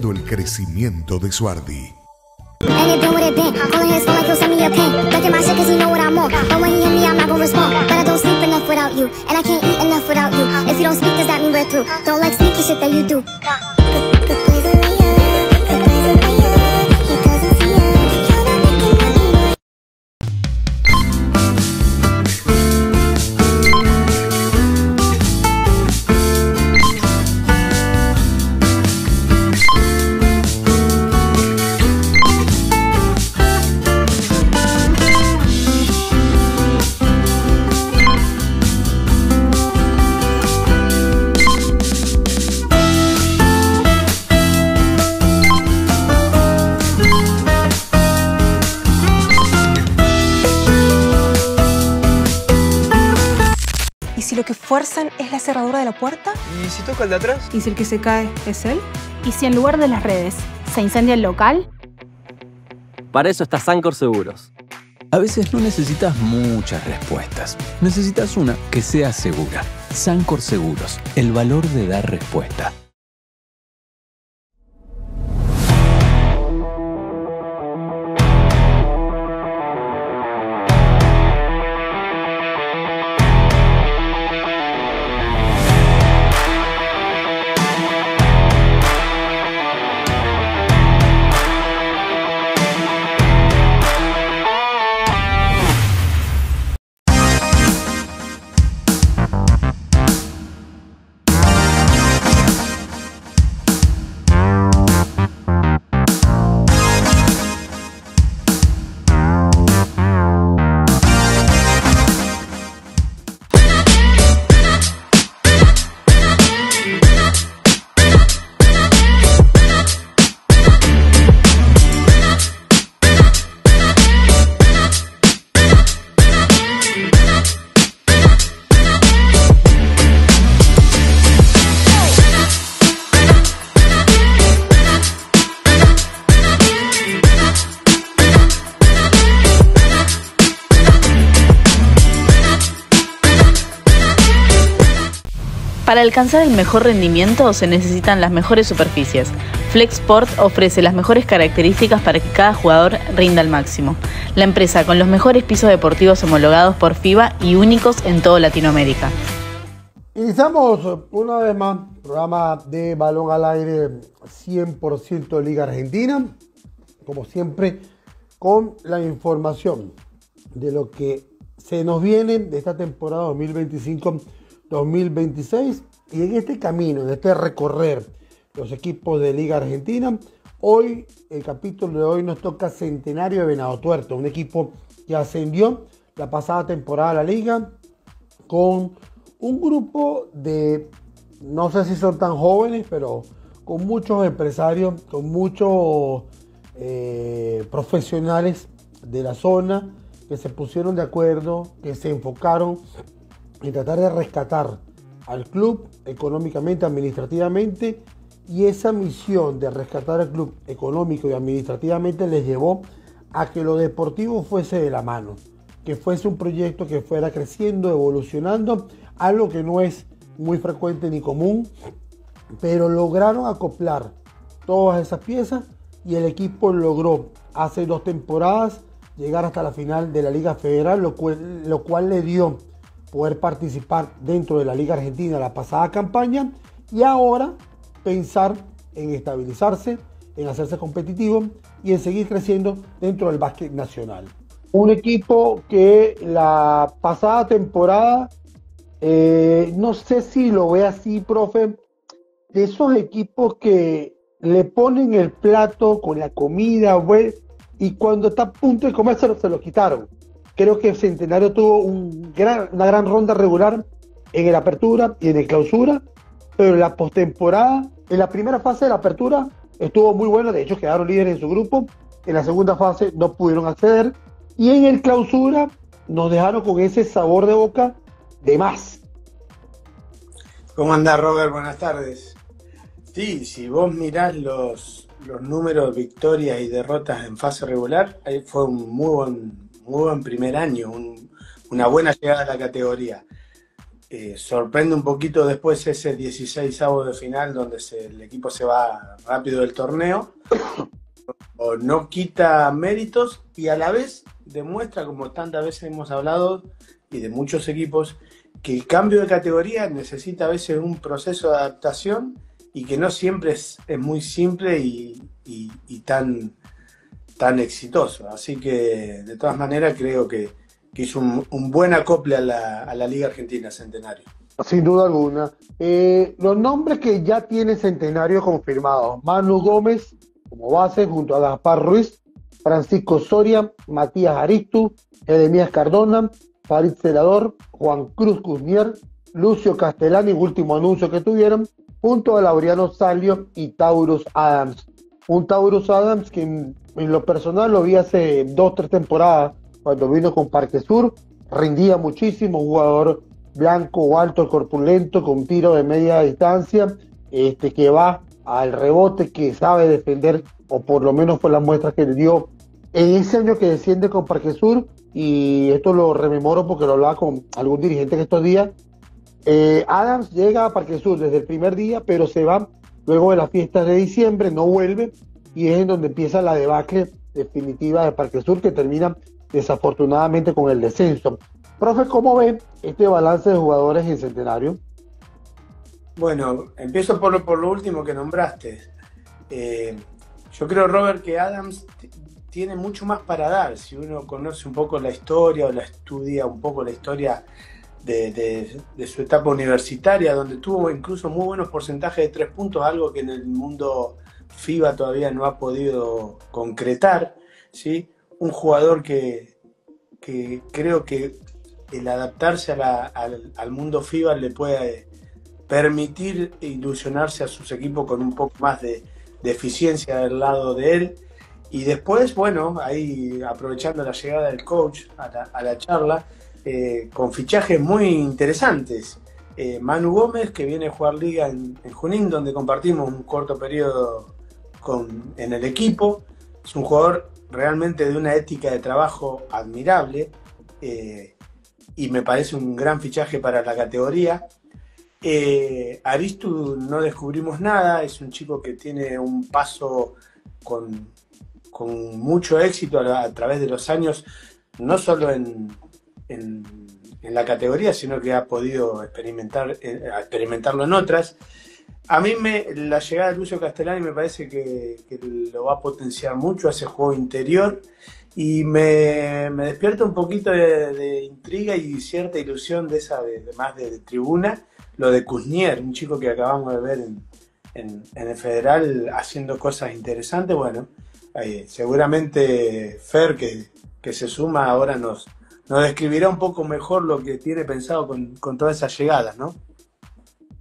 acelerando el crecimiento de Suardi. And it been what it been. Calling his phone like he'll send me a pin. Ducking my shit cause he know what I want. But when he hit me, I'm not gonna respond. But I don't sleep enough without you. And I can't eat enough without you. If you don't speak, does that mean we're through? Don't like sneaky shit that you do. ¿Y si lo que fuerzan es la cerradura de la puerta? ¿Y si toca el de atrás? ¿Y si el que se cae es él? ¿Y si en lugar de las redes se incendia el local? Para eso está Sancor Seguros. A veces no necesitas muchas respuestas. Necesitas una que sea segura. Sancor Seguros, el valor de dar respuesta. Para alcanzar el mejor rendimiento se necesitan las mejores superficies. Flexport ofrece las mejores características para que cada jugador rinda al máximo. La empresa con los mejores pisos deportivos homologados por FIBA y únicos en toda Latinoamérica. Iniciamos una vez más programa de Balón al Aire 100% Liga Argentina. Como siempre, con la información de lo que se nos viene de esta temporada 2025-2026 y en este camino, en este recorrer los equipos de Liga Argentina. Hoy, el capítulo de hoy nos toca Centenario de Venado Tuerto, un equipo que ascendió la pasada temporada a la Liga con un grupo de, no sé si son tan jóvenes, pero con muchos empresarios, con muchos profesionales de la zona que se pusieron de acuerdo, que se enfocaron en tratar de rescatar al club económicamente, administrativamente, y esa misión de rescatar al club económico y administrativamente les llevó a que lo deportivo fuese de la mano, que fuese un proyecto que fuera creciendo, evolucionando, algo que no es muy frecuente ni común, pero lograron acoplar todas esas piezas y el equipo logró hace 2 temporadas llegar hasta la final de la Liga Federal, lo cual le dio poder participar dentro de la Liga Argentina la pasada campaña y ahora pensar en estabilizarse, en hacerse competitivo y en seguir creciendo dentro del básquet nacional. Un equipo que la pasada temporada, no sé si lo ve así, profe, de esos equipos que le ponen el plato con la comida, güey, y cuando está a punto de comérselo se lo quitaron. Creo que Centenario tuvo una gran ronda regular en el apertura y en el clausura, pero en la postemporada, en la primera fase de la apertura, estuvo muy bueno. De hecho, quedaron líderes en su grupo. En la segunda fase no pudieron acceder. Y en el clausura nos dejaron con ese sabor de boca de más. ¿Cómo andás, Robert? Buenas tardes. Sí, si vos mirás los números, victorias y derrotas en fase regular, ahí fue un muy buen primer año, una buena llegada a la categoría. sorprende un poquito después ese 16avo de final donde el equipo se va rápido del torneo, o no quita méritos y a la vez demuestra, como tantas veces hemos hablado, y de muchos equipos, que el cambio de categoría necesita a veces un proceso de adaptación y que no siempre es muy simple y tan exitoso. Así que, de todas maneras, creo que hizo un buen acople a la Liga Argentina Centenario. Sin duda alguna. Los nombres que ya tiene Centenario confirmados: Manu Gómez como base junto a Gaspar Ruiz, Francisco Soria, Matías Aristu, Jeremías Cardona, Farid Celador, Juan Cruz Cusnier, Lucio Castellani, último anuncio que tuvieron, junto a Laureano Salio y Taurus Adams. Un Taurus Adams que en lo personal lo vi hace 2-3 temporadas cuando vino con Parque Sur, rendía muchísimo, un jugador blanco, alto, corpulento, con tiro de media distancia, que va al rebote, que sabe defender, o por lo menos por las muestras que le dio en ese año que desciende con Parque Sur, y esto lo rememoro porque lo hablaba con algún dirigente en estos días. Adams llega a Parque Sur desde el primer día, pero se va luego de las fiestas de diciembre, no vuelve, y es en donde empieza la debacle definitiva de Parque Sur, que termina desafortunadamente con el descenso. Profe, ¿cómo ve este balance de jugadores en Centenario? Bueno, empiezo por lo último que nombraste. Yo creo, Robert, que Adams tiene mucho más para dar. Si uno conoce un poco la historia o la estudia un poco la historia de su etapa universitaria, donde tuvo incluso muy buenos porcentajes de 3 puntos, algo que en el mundo FIBA todavía no ha podido concretar, ¿sí? Un jugador que creo que el adaptarse al mundo FIBA le puede permitir ilusionarse a sus equipos con un poco más de eficiencia del lado de él. Y después, bueno, ahí aprovechando la llegada del coach a la charla, con fichajes muy interesantes. Manu Gómez, que viene a jugar liga en Junín, donde compartimos un corto periodo en el equipo. Es un jugador realmente de una ética de trabajo admirable, y me parece un gran fichaje para la categoría. Aristu no descubrimos nada, es un chico que tiene un paso con mucho éxito a través de los años, no solo en la categoría, sino que ha podido experimentarlo en otras. A mí la llegada de Lucio Castellani me parece que lo va a potenciar mucho, ese juego interior, y me despierta un poquito de intriga y cierta ilusión de más de tribuna, lo de Cusnier, un chico que acabamos de ver en el Federal haciendo cosas interesantes. Bueno, seguramente Fer, que se suma ahora, nos describirá un poco mejor lo que tiene pensado con todas esas llegadas, ¿no?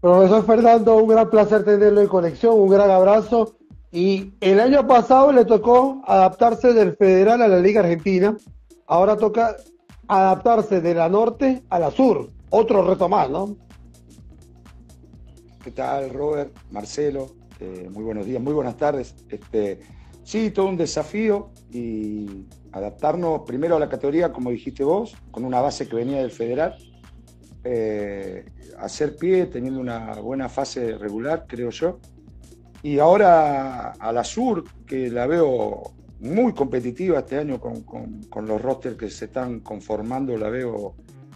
Profesor Fernando, un gran placer tenerlo en conexión, un gran abrazo. Y el año pasado le tocó adaptarse del Federal a la Liga Argentina, ahora toca adaptarse de la Norte a la Sur, otro reto más, ¿no? ¿Qué tal, Robert, Marcelo? Muy buenos días, muy buenas tardes. Sí, todo un desafío, y adaptarnos primero a la categoría, como dijiste vos, con una base que venía del Federal, hacer pie, teniendo una buena fase regular, creo yo, y ahora a la Sur, que la veo muy competitiva este año con los rosters que se están conformando, la veo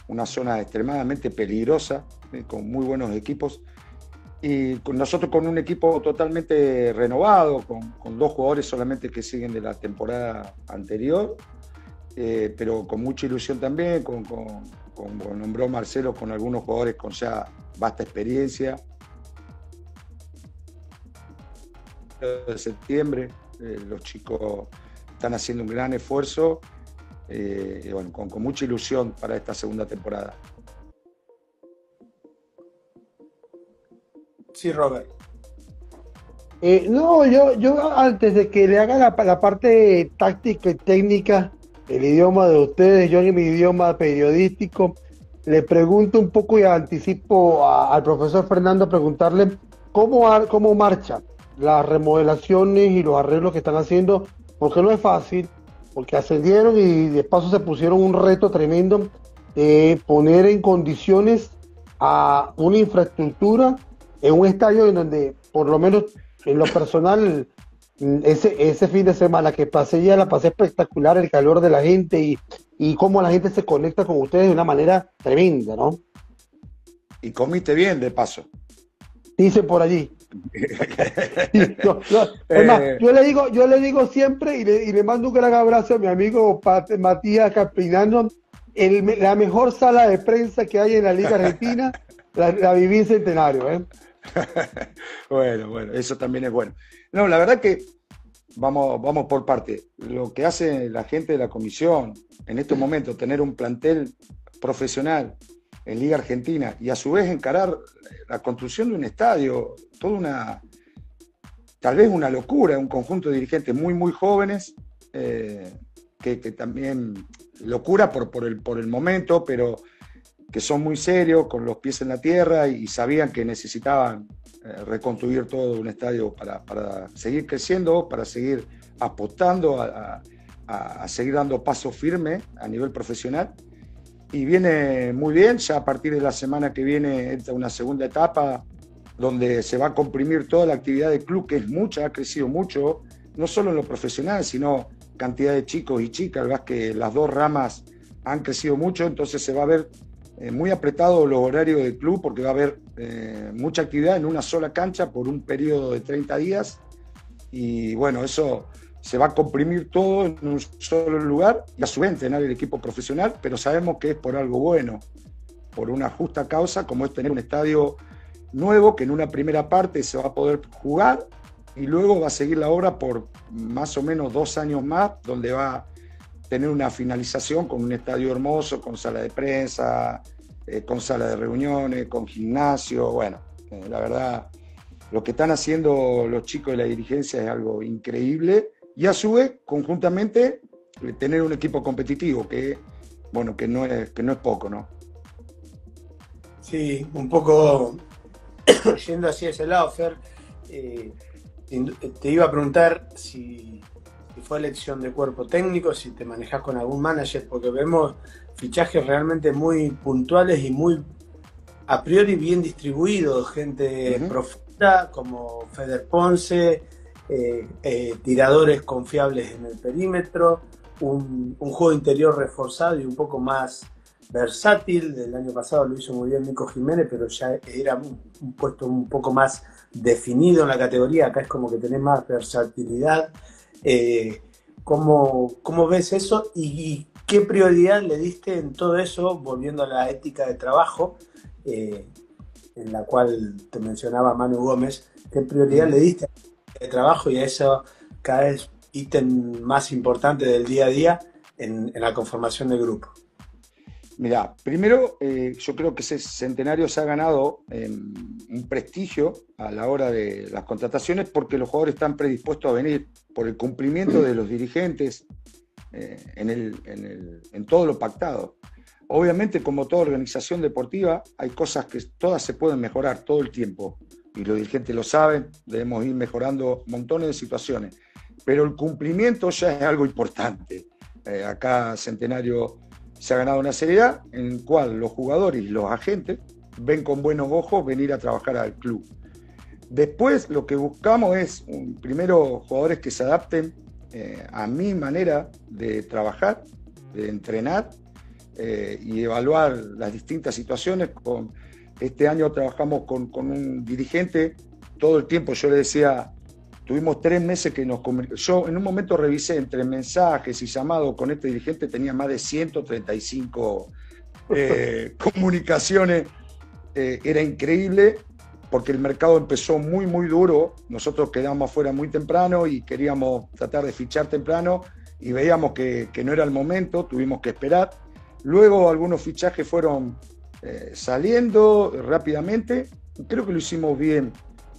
una zona extremadamente peligrosa, con muy buenos equipos. Y nosotros con un equipo totalmente renovado, con 2 jugadores solamente que siguen de la temporada anterior, pero con mucha ilusión también, como nombró Marcelo, con algunos jugadores con ya vasta experiencia. De septiembre, los chicos están haciendo un gran esfuerzo, y bueno, con mucha ilusión para esta segunda temporada. Sí, Robert. No, yo antes de que le haga la parte táctica y técnica, el idioma de ustedes, yo en mi idioma periodístico, le pregunto un poco y anticipo al profesor Fernando preguntarle cómo marcha las remodelaciones y los arreglos que están haciendo, porque no es fácil, porque ascendieron y de paso se pusieron un reto tremendo de poner en condiciones a una infraestructura en un estadio en donde, por lo menos en lo personal, ese fin de semana que pasé ya la pasé espectacular, el calor de la gente y cómo la gente se conecta con ustedes de una manera tremenda, ¿no? Y comiste bien, de paso. Dice por allí. Es más, yo le digo siempre y le mando un gran abrazo a mi amigo Matías Capinano. La mejor sala de prensa que hay en la Liga Argentina la viví en Centenario, ¿eh? Bueno, eso también es bueno. No, la verdad que vamos por parte. Lo que hace la gente de la comisión en estos momentos, tener un plantel profesional en Liga Argentina y a su vez encarar la construcción de un estadio, tal vez una locura, un conjunto de dirigentes muy, muy jóvenes, que también locura por el momento, pero que son muy serios, con los pies en la tierra y sabían que necesitaban reconstruir todo un estadio para seguir creciendo, para seguir apostando a seguir dando pasos firmes a nivel profesional. Y viene muy bien, ya a partir de la semana que viene entra una segunda etapa donde se va a comprimir toda la actividad del club, que es mucha, ha crecido mucho, no solo en lo profesional, sino cantidad de chicos y chicas, verdad que las dos ramas han crecido mucho, entonces se va a ver muy apretado los horarios del club porque va a haber mucha actividad en una sola cancha por un periodo de 30 días y bueno, eso se va a comprimir todo en un solo lugar y a su vez entrenar el equipo profesional, pero sabemos que es por algo bueno, por una justa causa, como es tener un estadio nuevo que en una primera parte se va a poder jugar y luego va a seguir la obra por más o menos 2 años más, donde va a tener una finalización con un estadio hermoso, con sala de prensa, con sala de reuniones, con gimnasio. Bueno, la verdad, lo que están haciendo los chicos de la dirigencia es algo increíble y a su vez, conjuntamente, tener un equipo competitivo que no es poco, ¿no? Sí, un poco yendo hacia ese lado, Fer, te iba a preguntar si fue elección de cuerpo técnico, si te manejás con algún manager, porque vemos fichajes realmente muy puntuales y muy a priori bien distribuidos, gente profunda como Feder Ponce, tiradores confiables en el perímetro, un juego interior reforzado y un poco más versátil. El año pasado lo hizo muy bien Nico Jiménez, pero ya era un puesto un poco más definido en la categoría. Acá es como que tenés más versatilidad. ¿Cómo ves eso y qué prioridad le diste en todo eso, volviendo a la ética de trabajo, en la cual te mencionaba Manu Gómez? ¿Qué prioridad le diste de trabajo y a eso cada vez ítem más importante del día a día en la conformación del grupo? Mirá, primero yo creo que ese Centenario se ha ganado un prestigio a la hora de las contrataciones porque los jugadores están predispuestos a venir por el cumplimiento de los dirigentes en todo lo pactado. Obviamente, como toda organización deportiva, hay cosas que todas se pueden mejorar todo el tiempo y los dirigentes lo saben, debemos ir mejorando montones de situaciones, pero el cumplimiento ya es algo importante. Acá Centenario se ha ganado una seriedad en la cual los jugadores y los agentes ven con buenos ojos venir a trabajar al club. Después lo que buscamos es, primero, jugadores que se adapten a mi manera de trabajar, de entrenar y evaluar las distintas situaciones. Este año trabajamos con un dirigente todo el tiempo. Yo le decía, tuvimos 3 meses que yo en un momento revisé entre mensajes y llamados con este dirigente, tenía más de 135 comunicaciones. Era increíble porque el mercado empezó muy, muy duro. Nosotros quedamos afuera muy temprano y queríamos tratar de fichar temprano y veíamos que no era el momento, tuvimos que esperar. Luego algunos fichajes fueron saliendo rápidamente. Creo que lo hicimos bien,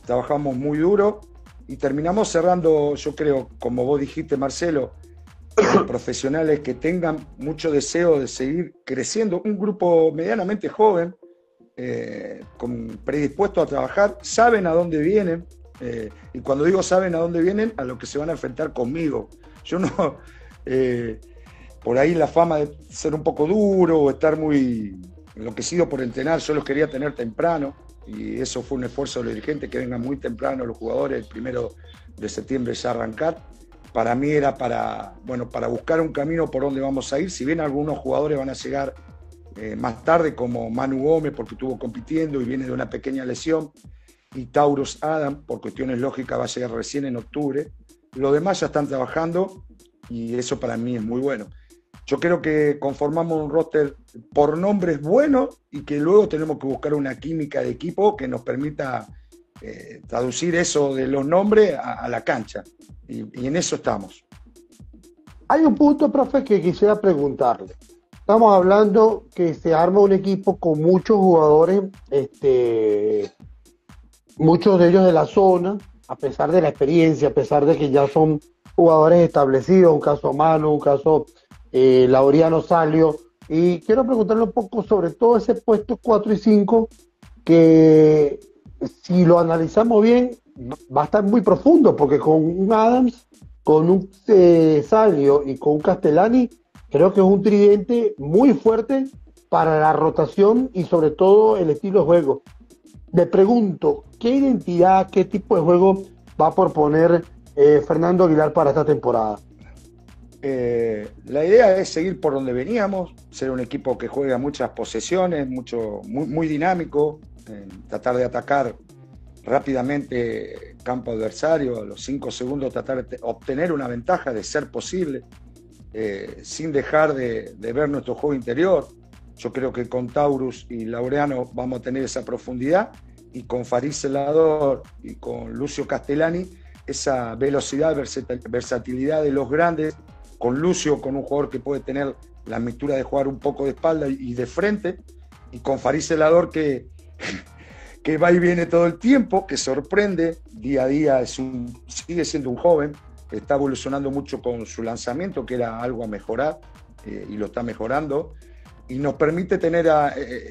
trabajamos muy duro. Y terminamos cerrando, yo creo, como vos dijiste, Marcelo, profesionales que tengan mucho deseo de seguir creciendo. Un grupo medianamente joven, predispuesto a trabajar, saben a dónde vienen. Y cuando digo saben a dónde vienen, a lo que se van a enfrentar conmigo. Yo no, por ahí la fama de ser un poco duro o estar muy enloquecido por entrenar, yo los quería tener temprano, y eso fue un esfuerzo de los dirigentes, que vengan muy temprano los jugadores, el 1 de septiembre ya arrancar. Para mí era para buscar un camino por donde vamos a ir, si bien algunos jugadores van a llegar más tarde, como Manu Gómez, porque estuvo compitiendo y viene de una pequeña lesión, y Taurus Adam, por cuestiones lógicas, va a llegar recién en octubre. Los demás ya están trabajando y eso para mí es muy bueno. Yo creo que conformamos un roster por nombres buenos y que luego tenemos que buscar una química de equipo que nos permita traducir eso de los nombres a la cancha. Y en eso estamos. Hay un punto, profe, que quisiera preguntarle. Estamos hablando que se arma un equipo con muchos jugadores, muchos de ellos de la zona, a pesar de la experiencia, a pesar de que ya son jugadores establecidos, un caso Manu, un caso Laureano Salio. Y quiero preguntarle un poco sobre todo ese puesto 4 y 5, que si lo analizamos bien, va a estar muy profundo, porque con un Adams, con un Salio y con un Castellani, creo que es un tridente muy fuerte para la rotación y sobre todo el estilo de juego. Le pregunto, ¿qué identidad, qué tipo de juego va a proponer Fernando Aguilar para esta temporada? La idea es seguir por donde veníamos, ser un equipo que juega muchas posesiones, muy dinámico, tratar de atacar rápidamente campo adversario, a los 5 segundos tratar de obtener una ventaja de ser posible, sin dejar de ver nuestro juego interior. Yo creo que con Taurus y Laureano vamos a tener esa profundidad, y con Farid Celador y con Lucio Castellani esa velocidad, versatilidad de los grandes, con Lucio, con un jugador que puede tener la mixtura de jugar un poco de espalda y de frente, y con Farid Celador que va y viene todo el tiempo, que sorprende día a día, sigue siendo un joven, está evolucionando mucho con su lanzamiento, que era algo a mejorar, y lo está mejorando, y nos permite tener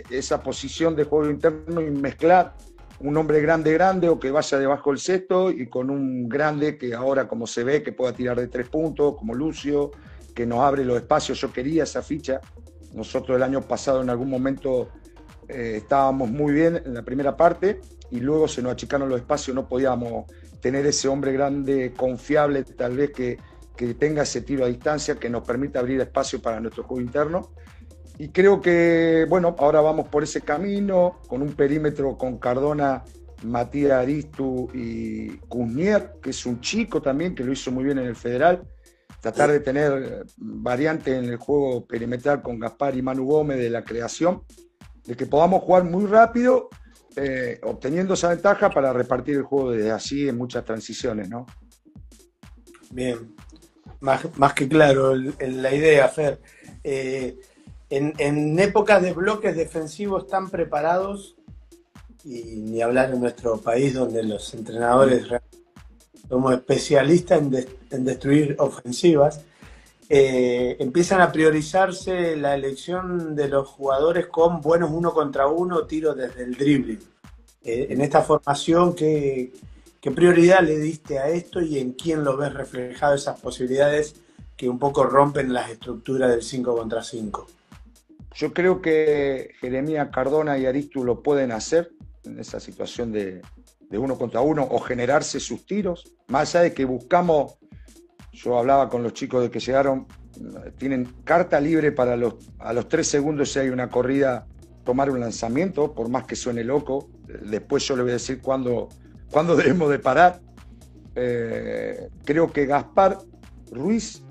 esa posición de juego interno y mezclar un hombre grande o que vaya debajo del cesto, y con un grande que ahora, como se ve, que pueda tirar de 3 puntos, como Lucio, que nos abre los espacios. Yo quería esa ficha. Nosotros el año pasado en algún momento estábamos muy bien en la primera parte y luego se nos achicaron los espacios, no podíamos tener ese hombre grande, confiable, tal vez que tenga ese tiro a distancia que nos permita abrir espacio para nuestro juego interno. Y creo que, bueno, ahora vamos por ese camino, con un perímetro con Cardona, Matías Aristu y Cusnier, que es un chico también, que lo hizo muy bien en el Federal. Tratar de tener variante en el juego perimetral con Gaspar y Manu Gómez de la creación, de que podamos jugar muy rápido, obteniendo esa ventaja para repartir el juego desde allí en muchas transiciones, ¿no? Bien, más que claro la idea, Fer. En épocas de bloques defensivos tan preparados, y ni hablar en nuestro país donde los entrenadores somos especialistas en destruir ofensivas, empiezan a priorizarse la elección de los jugadores con buenos 1 contra 1, tiros desde el dribbling. En esta formación, ¿qué prioridad le diste a esto y en quién lo ves reflejado esas posibilidades que un poco rompen las estructuras del 5 contra 5? Yo creo que Jeremías, Cardona y Aristu lo pueden hacer en esa situación de 1 contra 1 o generarse sus tiros. Más allá de que buscamos, yo hablaba con los chicos de que llegaron, tienen carta libre para a los 3 segundos si hay una corrida, tomar un lanzamiento, por más que suene loco. Después yo le voy a decir cuándo debemos de parar. Creo que Gaspar Ruiz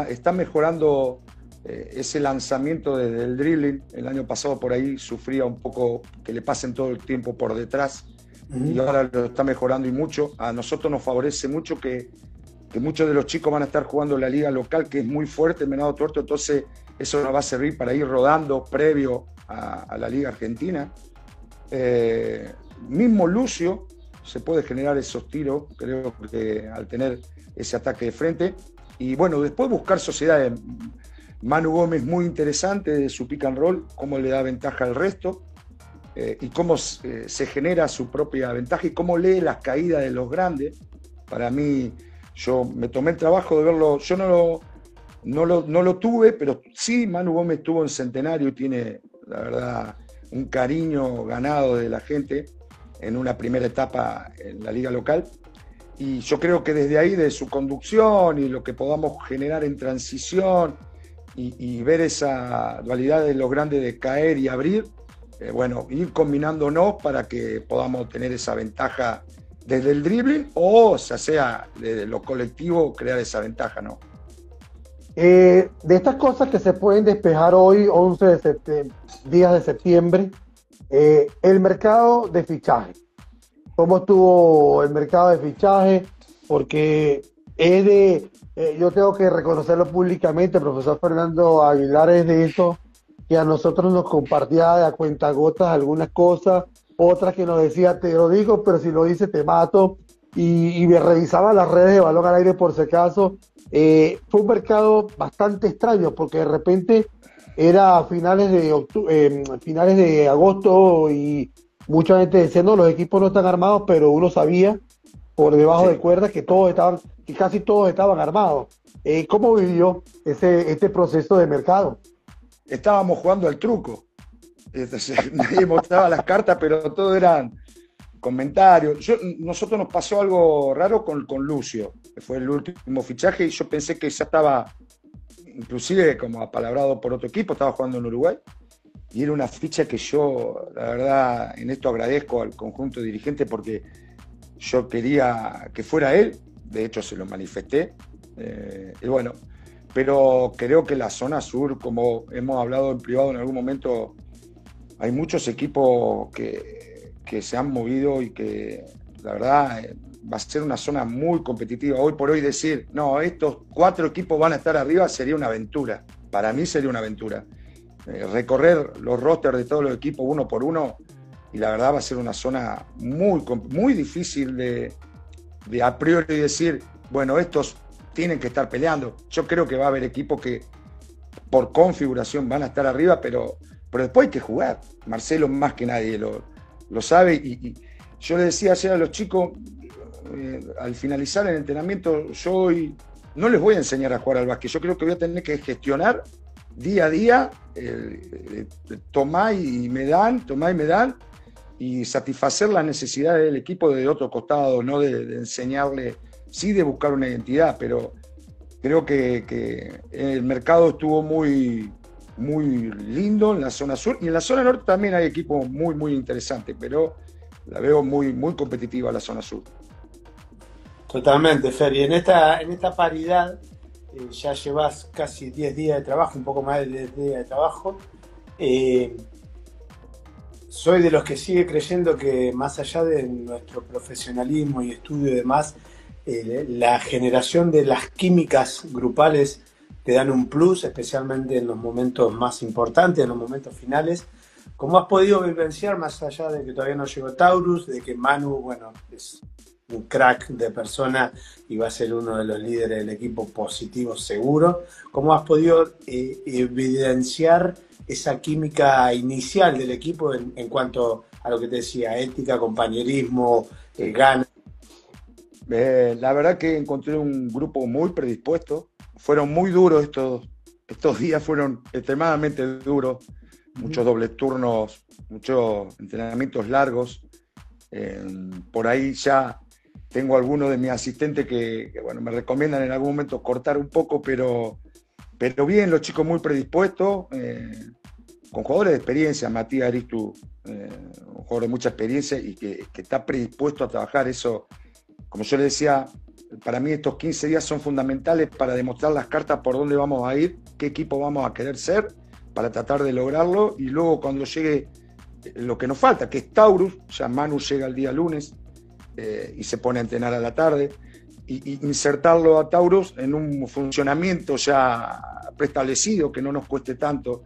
está mejorando ese lanzamiento desde el dribbling. El año pasado por ahí sufría un poco que le pasen todo el tiempo por detrás, y ahora lo está mejorando y mucho. A nosotros nos favorece mucho que muchos de los chicos van a estar jugando la liga local, que es muy fuerte, el Venado Tuerto, entonces eso nos va a servir para ir rodando previo a la liga argentina. Mismo Lucio se puede generar esos tiros, creo que al tener ese ataque de frente. Y bueno, después buscar sociedades. Manu Gómez muy interesante de su pick and roll, cómo le da ventaja al resto, y cómo se genera su propia ventaja y cómo lee las caídas de los grandes. Para mí, yo me tomé el trabajo de verlo, yo no lo tuve, pero sí, Manu Gómez estuvo en Centenario y tiene la verdad, un cariño ganado de la gente en una primera etapa en la liga local. Y yo creo que desde ahí, de su conducción y lo que podamos generar en transición y ver esa dualidad de los grandes de caer y abrir, bueno, ir combinándonos para que podamos tener esa ventaja desde el dribbling o ya sea desde lo colectivo, crear esa ventaja, ¿no? De estas cosas que se pueden despejar hoy, 11 días de septiembre, el mercado de fichaje. ¿Cómo estuvo el mercado de fichaje? Porque yo tengo que reconocerlo públicamente, el profesor Fernando Aguilar es de eso, que a nosotros nos compartía a cuentagotas algunas cosas, otras que nos decía, te lo digo, pero si lo dice te mato, y me revisaba las redes de Balón al Aire por si acaso. Fue un mercado bastante extraño, porque de repente era a finales de agosto y mucha gente decía, no, los equipos no están armados, pero uno sabía por debajo de cuerdas que casi todos estaban armados. ¿Cómo vivió este proceso de mercado? Estábamos jugando al truco. Nadie mostraba las cartas, pero todo eran comentarios. Nosotros nos pasó algo raro con Lucio, que fue el último fichaje, y yo pensé que ya estaba, inclusive como apalabrado por otro equipo, estaba jugando en Uruguay, y era una ficha que yo, la verdad, en esto agradezco al conjunto dirigente porque yo quería que fuera él, de hecho se lo manifesté, y bueno, pero creo que la zona sur, como hemos hablado en privado en algún momento, hay muchos equipos que se han movido y que la verdad va a ser una zona muy competitiva. Hoy por hoy decir, no, estos 4 equipos van a estar arriba sería una aventura. Para mí sería una aventura. Recorrer los rosters de todos los equipos uno por uno, y la verdad va a ser una zona muy difícil de a priori decir, bueno, estos tienen que estar peleando. Yo creo que va a haber equipos que por configuración van a estar arriba, pero después hay que jugar. Marcelo más que nadie lo sabe, y yo le decía ayer a los chicos, al finalizar el entrenamiento, yo hoy no les voy a enseñar a jugar al básquet, yo creo que voy a tener que gestionar día a día, tomá y me dan, y satisfacer las necesidades del equipo desde otro costado, no de enseñarle, sí de buscar una identidad, pero creo que el mercado estuvo muy lindo en la zona sur, y en la zona norte también hay equipos muy interesantes, pero la veo muy competitiva la zona sur. Totalmente, Fer, y en esta paridad ya llevas casi 10 días de trabajo, un poco más de 10 días de trabajo. Soy de los que sigue creyendo que más allá de nuestro profesionalismo y estudio y demás, la generación de las químicas grupales te dan un plus, especialmente en los momentos más importantes, en los momentos finales. ¿Cómo has podido vivenciar, más allá de que todavía no llegó Taurus, de que Manu, bueno, es un crack de persona y va a ser uno de los líderes del equipo positivo seguro? ¿Cómo has podido evidenciar esa química inicial del equipo en cuanto a lo que te decía, ética, compañerismo, ganas? La verdad que encontré un grupo muy predispuesto. Fueron muy duros estos días, fueron extremadamente duros. Muchos dobles turnos, muchos entrenamientos largos. Por ahí ya tengo algunos de mis asistentes que bueno, me recomiendan en algún momento cortar un poco, pero bien, los chicos muy predispuestos, con jugadores de experiencia. Matías Aristu, un jugador de mucha experiencia y que está predispuesto a trabajar. Eso, como yo le decía, para mí estos 15 días son fundamentales para demostrar las cartas por dónde vamos a ir, qué equipo vamos a querer ser, para tratar de lograrlo, y luego cuando llegue lo que nos falta, que es Taurus, ya Manu llega el día lunes y se pone a entrenar a la tarde, y insertarlo a Taurus en un funcionamiento ya preestablecido, que no nos cueste tanto,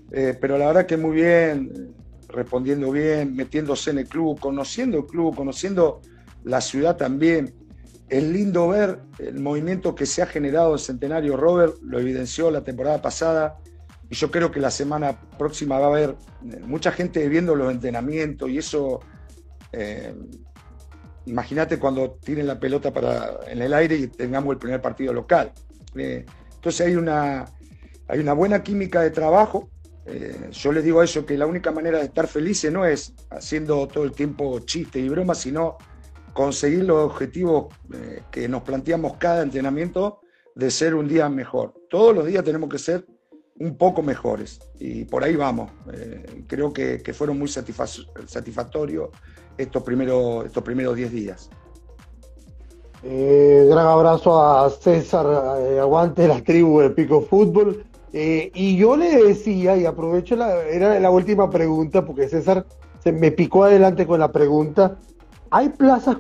pero la verdad que muy bien, respondiendo bien, metiéndose en el club, conociendo la ciudad también. Es lindo ver el movimiento que se ha generado en Centenario. Robert lo evidenció la temporada pasada, y yo creo que la semana próxima va a haber mucha gente viendo los entrenamientos, y eso, imagínate cuando tiren la pelota en el aire y tengamos el primer partido local. Entonces hay una buena química de trabajo, Yo les digo a ellos que la única manera de estar felices no es haciendo todo el tiempo chistes y bromas, sino conseguir los objetivos que nos planteamos cada entrenamiento de ser un día mejor. Todos los días tenemos que ser un poco mejores y por ahí vamos. Creo que fueron muy satisfactorios estos primeros 10 días. Gran abrazo a César, aguante la tribu de Pico Fútbol. Y yo le decía, y aprovecho, era la última pregunta, porque César se me picó adelante con la pregunta. Hay plazas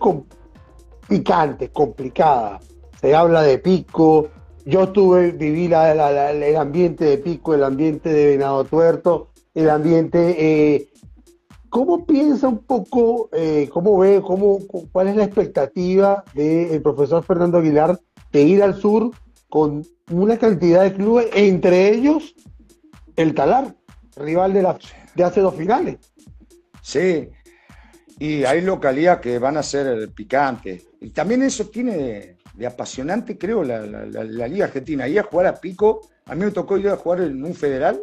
picantes, complicadas. Se habla de Pico. Yo viví el ambiente de Pico, el ambiente de Venado Tuerto, el ambiente. ¿Cómo piensa un poco, cómo ve, cuál es la expectativa del profesor Fernando Aguilar de ir al sur con una cantidad de clubes, entre ellos el Talar, rival de hace 2 finales? Sí, y hay localidades que van a ser picantes. Y también eso tiene de apasionante, creo, la Liga Argentina. Ir a jugar a Pico, a mí me tocó ir a jugar en un federal,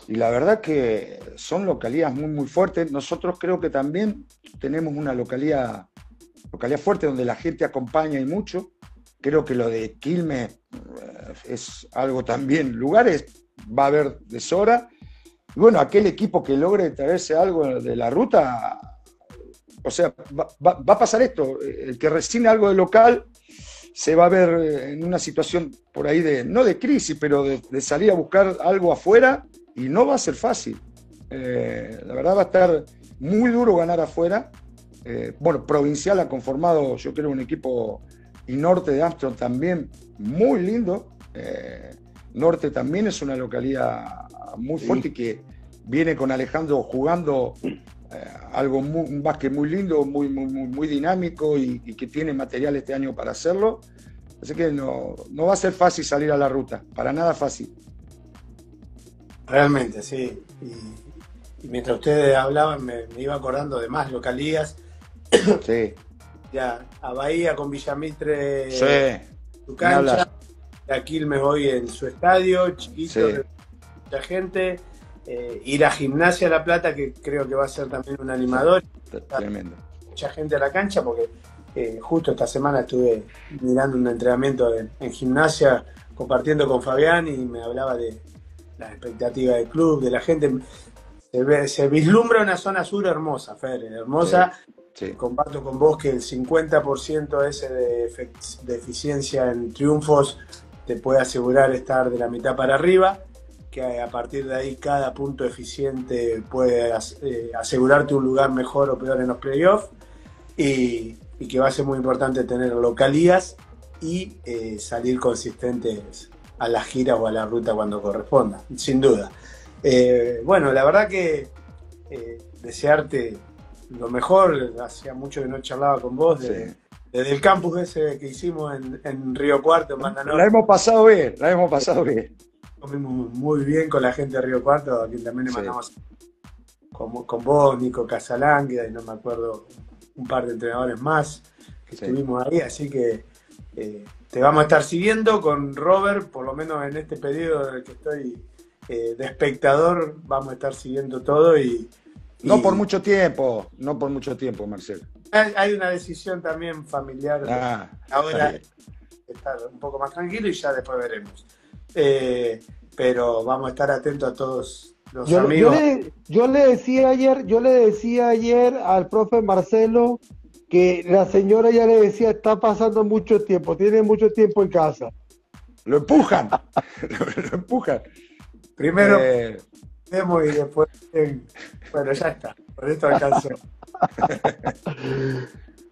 y la verdad que son localidades muy, muy fuertes. Nosotros creo que también tenemos una localidad fuerte donde la gente acompaña y mucho. Creo que lo de Quilmes es algo también. Lugares va a haber de sobra. Y bueno, aquel equipo que logre traerse algo de la ruta, o sea, va a pasar esto. El que recibe algo de local se va a ver en una situación por ahí no de crisis, pero de salir a buscar algo afuera, y no va a ser fácil. La verdad va a estar muy duro ganar afuera. Bueno, Provincial ha conformado, yo creo, un equipo, y Norte de Armstrong también muy lindo. Norte también es una localidad muy fuerte, y que viene con Alejandro jugando un básquet muy lindo, muy dinámico, y que tiene material este año para hacerlo. Así que no va a ser fácil salir a la ruta, para nada fácil. Realmente, sí. Y mientras ustedes hablaban me iba acordando de más localías. Sí. Ya, a Bahía con Villamitre, sí, su cancha, a Quilmes hoy en su estadio, chiquito, sí, mucha gente. Ir a Gimnasia La Plata, que creo que va a ser también un animador. Tremendo. Mucha gente a la cancha, porque justo esta semana estuve mirando un entrenamiento en Gimnasia, compartiendo con Fabián, y me hablaba de las expectativas del club, de la gente. Se vislumbra una zona sur hermosa, Fer, hermosa. Sí. Comparto con vos que el 50% ese de eficiencia en triunfos te puede asegurar estar de la mitad para arriba, que a partir de ahí cada punto eficiente puede asegurarte un lugar mejor o peor en los playoffs, y que va a ser muy importante tener localías y salir consistentes a la gira o a la ruta cuando corresponda, sin duda. Bueno, la verdad que desearte lo mejor. Hacía mucho que no charlaba con vos desde el campus ese que hicimos en Río Cuarto, en Mandanó. La hemos pasado bien. Comimos muy bien con la gente de Río Cuarto, a quien también le mandamos con vos, Nico Casalánguida, y no me acuerdo, un par de entrenadores más que estuvimos ahí, así que te vamos a estar siguiendo con Robert, por lo menos en este periodo en el que estoy de espectador, vamos a estar siguiendo todo No por mucho tiempo, Marcelo. Hay una decisión también familiar. Ahora estar un poco más tranquilo, y ya después veremos. Pero vamos a estar atentos a todos los amigos. Yo le decía ayer al profe Marcelo que la señora ya le decía, está pasando mucho tiempo, tiene mucho tiempo en casa. Lo empujan. lo empujan. Primero y después, bueno, ya está, por esto alcanzó.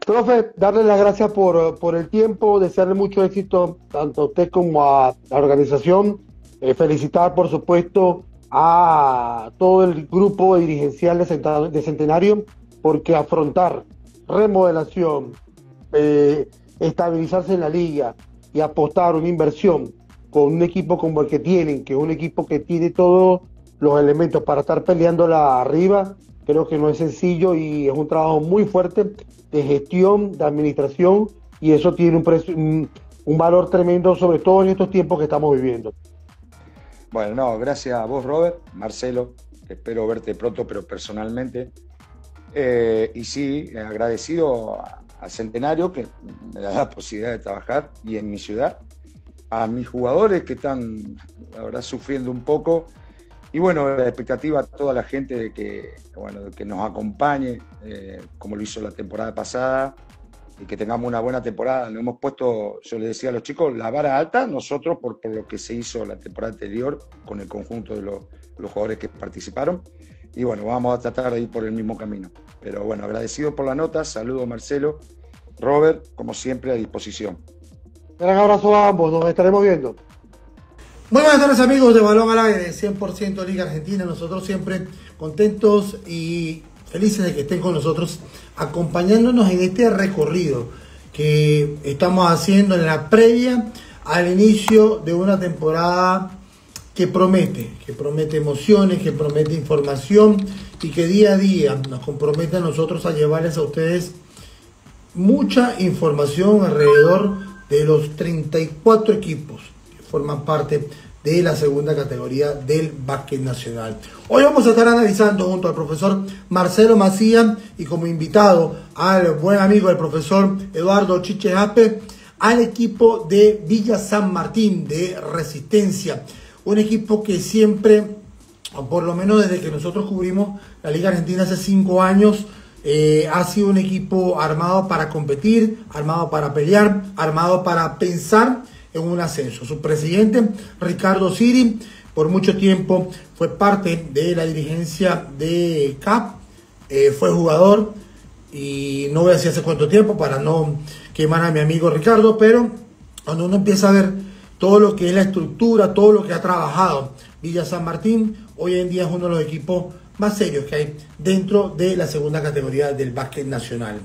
Profe, darle las gracias por el tiempo, desearle mucho éxito tanto a usted como a la organización, felicitar por supuesto a todo el grupo dirigencial de Centenario, porque afrontar remodelación, estabilizarse en la liga y apostar una inversión con un equipo como el que tienen, que es un equipo que tiene todos los elementos para estar peleándola arriba, creo que no es sencillo, y es un trabajo muy fuerte de gestión, de administración, y eso tiene un valor tremendo, sobre todo en estos tiempos que estamos viviendo. Bueno, no, gracias a vos, Robert, Marcelo, espero verte pronto, pero personalmente. Y sí, agradecido al Centenario, que me da la posibilidad de trabajar, y en mi ciudad, a mis jugadores que están, la verdad, sufriendo un poco, y bueno, la expectativa a toda la gente de que, bueno, de que nos acompañe, como lo hizo la temporada pasada, y que tengamos una buena temporada. Nos hemos puesto, yo les decía a los chicos, la vara alta, nosotros por lo que se hizo la temporada anterior con el conjunto de los jugadores que participaron. Y bueno, vamos a tratar de ir por el mismo camino. Pero bueno, agradecido por la nota, saludo Marcelo, Robert, como siempre a disposición. Gran abrazo a ambos, nos estaremos viendo. Muy buenas tardes amigos de Balón al Aire, 100% Liga Argentina, nosotros siempre contentos y felices de que estén con nosotros acompañándonos en este recorrido que estamos haciendo en la previa al inicio de una temporada que promete emociones, que promete información y que día a día nos compromete a nosotros a llevarles a ustedes mucha información alrededor de los 34 equipos que forman parte de la segunda categoría del básquet nacional. Hoy vamos a estar analizando junto al profesor Marcelo Macía y como invitado al buen amigo del profesor Eduardo Chiche Jaspe al equipo de Villa San Martín de Resistencia. Un equipo que siempre, o por lo menos desde que nosotros cubrimos la Liga Argentina hace 5 años, ha sido un equipo armado para competir, armado para pelear, armado para pensar en un ascenso. Su presidente, Ricardo Siri, por mucho tiempo fue parte de la dirigencia de CAP, fue jugador, y no voy a decir hace cuánto tiempo para no quemar a mi amigo Ricardo, pero cuando uno empieza a ver todo lo que es la estructura, todo lo que ha trabajado Villa San Martín, hoy en día es uno de los equipos más serios que hay dentro de la segunda categoría del básquet nacional.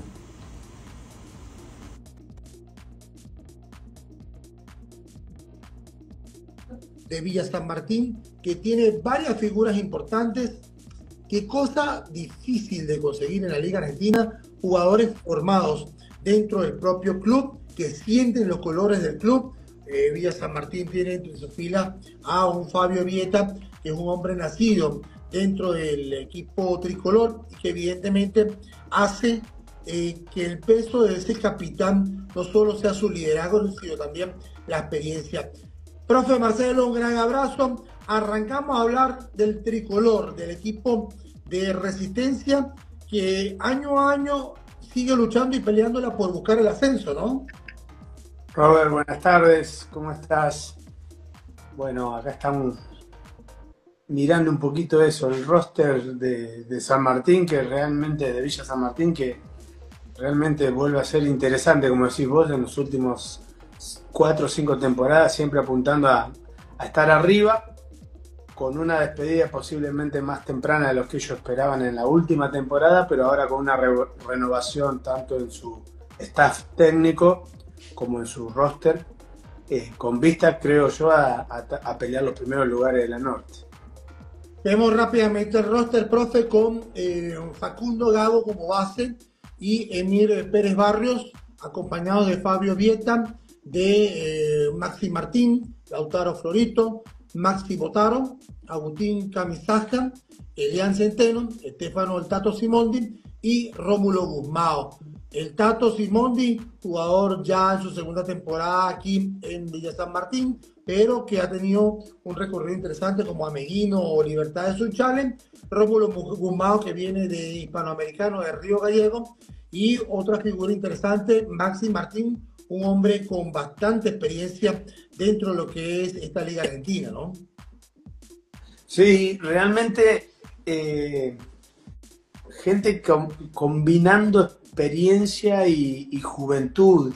De Villa San Martín, que tiene varias figuras importantes. Qué cosa difícil de conseguir en la Liga Argentina, jugadores formados dentro del propio club, que sienten los colores del club. Villa San Martín tiene entre sus filas a un Fabio Vieta, que es un hombre nacido dentro del equipo tricolor y que evidentemente hace que el peso de ese capitán no solo sea su liderazgo, sino también la experiencia. Profe Marcelo, un gran abrazo. Arrancamos a hablar del tricolor, del equipo de Resistencia, que año a año sigue luchando y peleándola por buscar el ascenso, ¿no? Robert, buenas tardes, ¿cómo estás? Bueno, acá estamos mirando un poquito eso, el roster de San Martín, que realmente, de Villa San Martín, que realmente vuelve a ser interesante, como decís vos, en los últimos 4 o 5 temporadas, siempre apuntando a estar arriba, con una despedida posiblemente más temprana de lo que ellos esperaban en la última temporada, pero ahora con una renovación tanto en su staff técnico como en su roster, con vista, creo yo, a pelear los primeros lugares de la Norte. Vemos rápidamente el roster, profe, con Facundo Gago como base y Emir Pérez Barrios, acompañados de Fabio Vieta, de Maxi Martín, Lautaro Florito, Maxi Botaro, Agustín Camisaja, Elian Centeno, Estefano El Tato Simondi y Rómulo Guzmao. El Tato Simondi, jugador ya en su segunda temporada aquí en Villa San Martín, pero que ha tenido un recorrido interesante como Ameguino o Libertad de Sunchales. Rómulo Guzmao, que viene de Hispanoamericano de Río Gallego. Y otra figura interesante, Maxi Martín, un hombre con bastante experiencia dentro de lo que es esta Liga Argentina, ¿no? Sí, realmente gente combinando experiencia y juventud.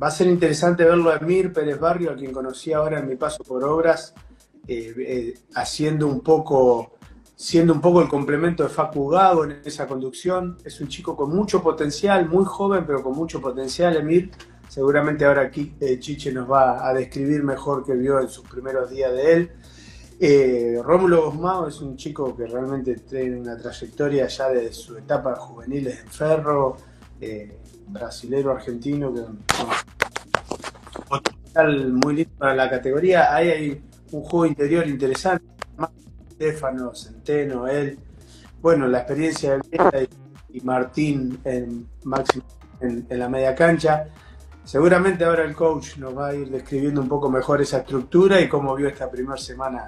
Va a ser interesante verlo a Emir Pérez Barrio, a quien conocí ahora en mi paso por Obras, siendo un poco el complemento de Facu Gago en esa conducción. Es un chico con mucho potencial, muy joven, pero con mucho potencial, Emir. Seguramente ahora aquí Chiche nos va a describir mejor que vio en sus primeros días de él. Rómulo Guzmao es un chico que realmente tiene una trayectoria ya de su etapa juveniles en Ferro, brasilero argentino, que potencial muy lindo para la categoría. Ahí hay un juego interior interesante. Stefano, Centeno, él. Bueno, la experiencia de Viera y Martín Máximo en la media cancha. Seguramente ahora el coach nos va a ir describiendo un poco mejor esa estructura y cómo vio esta primera semana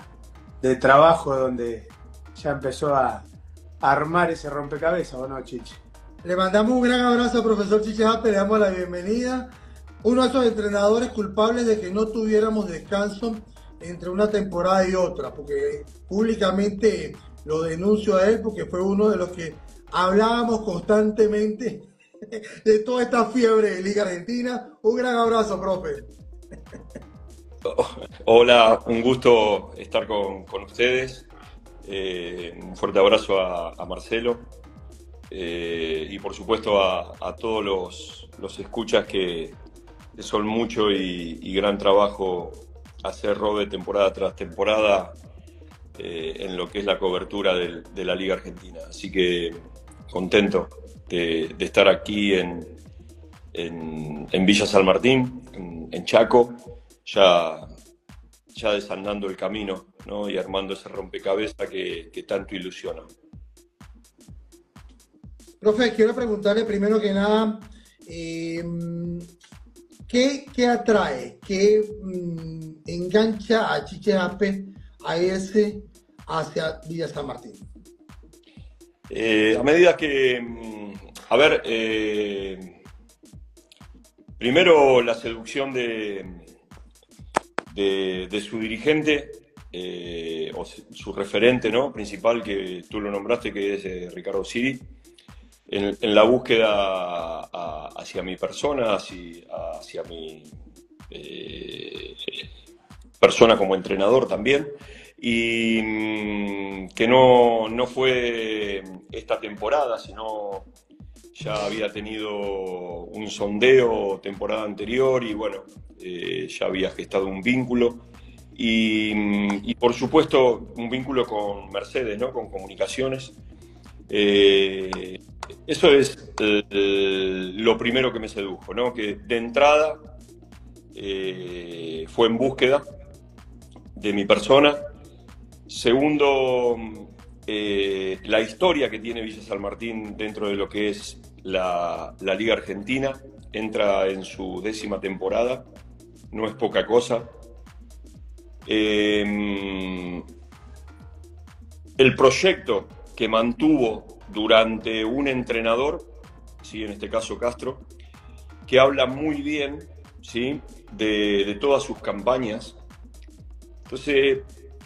de trabajo donde ya empezó a armar ese rompecabezas, ¿o no, Chiche? Le mandamos un gran abrazo al profesor Chiche Happe, le damos la bienvenida. Uno de esos entrenadores culpables de que no tuviéramos descanso entre una temporada y otra, porque públicamente lo denuncio a él porque fue uno de los que hablábamos constantemente de toda esta fiebre de Liga Argentina. Un gran abrazo, profe. Hola, un gusto estar con ustedes. Un fuerte abrazo a Marcelo y por supuesto a todos los escuchas que son mucho y gran trabajo hacer Robe temporada tras temporada en lo que es la cobertura de la Liga Argentina. Así que contento de estar aquí en Villa San Martín, en Chaco, ya desandando el camino, ¿no? Y armando ese rompecabezas que tanto ilusiona. Profe, quiero preguntarle primero que nada, ¿qué atrae, qué engancha a Chiche Happe a irse hacia Villa San Martín? A medida que, primero la seducción de su dirigente, o su referente, ¿no? Principal, que tú lo nombraste, que es Ricardo Siri, en la búsqueda hacia mi persona, hacia mi persona como entrenador también, y que no fue esta temporada, sino ya había tenido un sondeo temporada anterior y bueno, ya había gestado un vínculo y por supuesto un vínculo con Mercedes, ¿no? Con comunicaciones. Eso es lo primero que me sedujo, ¿no? Que de entrada fue en búsqueda de mi persona. Segundo, la historia que tiene Villa San Martín dentro de lo que es la Liga Argentina. Entra en su 10ª temporada, no es poca cosa. El proyecto que mantuvo durante un entrenador, ¿sí? En este caso Castro, que habla muy bien, ¿sí? de todas sus campañas. Entonces,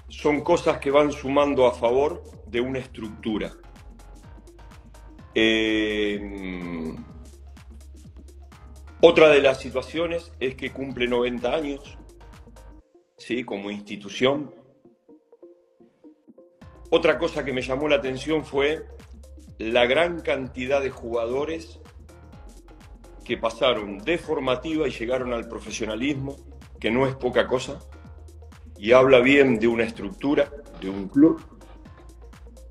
son cosas que van sumando a favor de una estructura. Otra de las situaciones es que cumple 90 años, ¿sí? Como institución. Otra cosa que me llamó la atención fue la gran cantidad de jugadores que pasaron de formativa y llegaron al profesionalismo, que no es poca cosa, y habla bien de una estructura, de un club.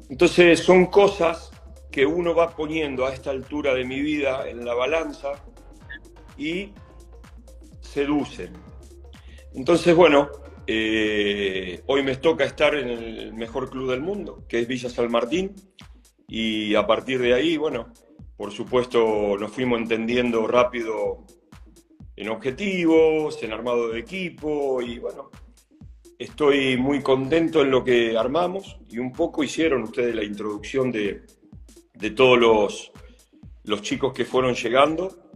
Entonces son cosas que uno va poniendo a esta altura de mi vida en la balanza y seducen. Entonces, bueno, hoy me toca estar en el mejor club del mundo, que es Villa San Martín, y a partir de ahí, bueno, por supuesto nos fuimos entendiendo rápido en objetivos, en armado de equipo, y bueno, estoy muy contento en lo que armamos, y un poco hicieron ustedes la introducción de todos los chicos que fueron llegando,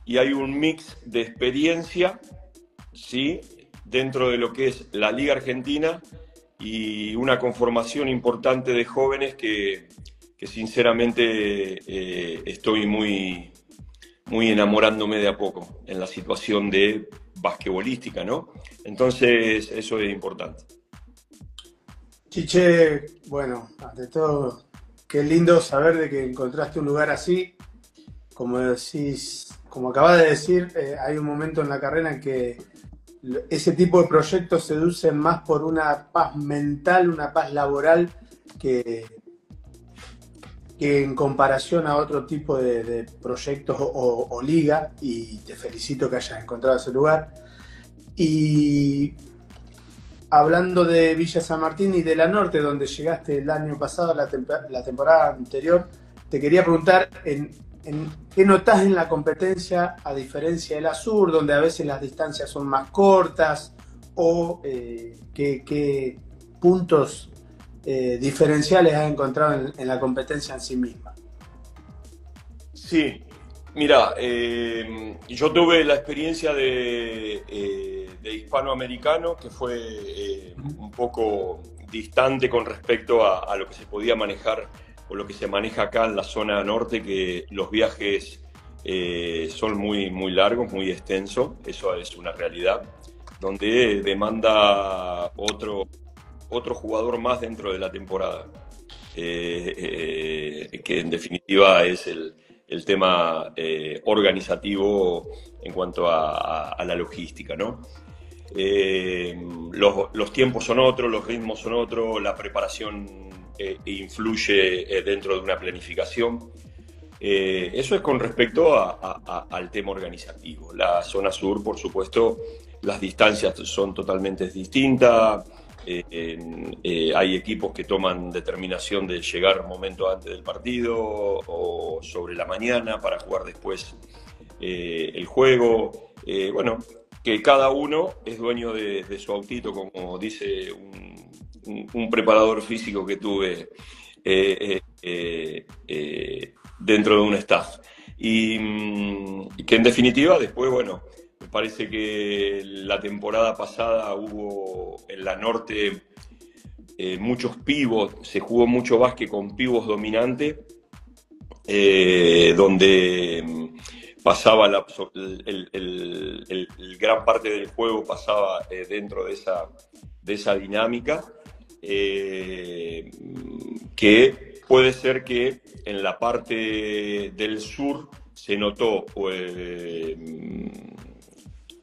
y hay un mix de experiencia, ¿sí? Dentro de lo que es la Liga Argentina y una conformación importante de jóvenes que sinceramente estoy muy enamorándome de a poco en la situación de basquetbolística, ¿no? Entonces eso es importante. Chiche, bueno, ante todo, qué lindo saber de que encontraste un lugar así. Como decís, como acabas de decir, hay un momento en la carrera en que ese tipo de proyectos seducen más por una paz mental, una paz laboral, que en comparación a otro tipo de proyectos o liga, y te felicito que hayas encontrado ese lugar. Y hablando de Villa San Martín y de la Norte, donde llegaste el año pasado, la temporada anterior, te quería preguntar en qué notás en la competencia, a diferencia de la Sur, donde a veces las distancias son más cortas, o qué puntos diferenciales has encontrado en la competencia en sí misma. Sí, mira, yo tuve la experiencia de hispanoamericano, que fue un poco distante con respecto a lo que se podía manejar o lo que se maneja acá en la zona norte, que los viajes son muy, muy largos, muy extensos. Eso es una realidad, donde demanda otro jugador más dentro de la temporada, que en definitiva es el tema organizativo en cuanto a la logística, ¿no? Los tiempos son otros, los ritmos son otros, la preparación influye dentro de una planificación. Eso es con respecto al tema organizativo. La zona sur, por supuesto, las distancias son totalmente distintas. Hay equipos que toman determinación de llegar un momento antes del partido o sobre la mañana para jugar después el juego. Bueno, que cada uno es dueño de su autito, como dice un preparador físico que tuve dentro de un staff. Y que en definitiva después, bueno, me parece que la temporada pasada hubo en la Norte muchos pivots, se jugó mucho básquet con pivots dominantes, donde pasaba el gran parte del juego pasaba dentro de esa dinámica, que puede ser que en la parte del sur se notó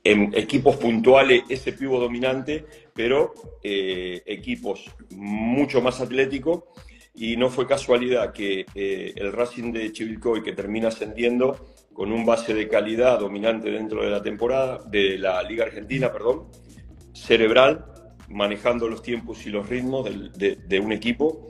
en equipos puntuales ese pívot dominante, pero equipos mucho más atléticos, y no fue casualidad que el Racing de Chivilcoy, que termina ascendiendo con un base de calidad dominante dentro de la temporada, de la Liga Argentina, perdón, cerebral, manejando los tiempos y los ritmos de un equipo,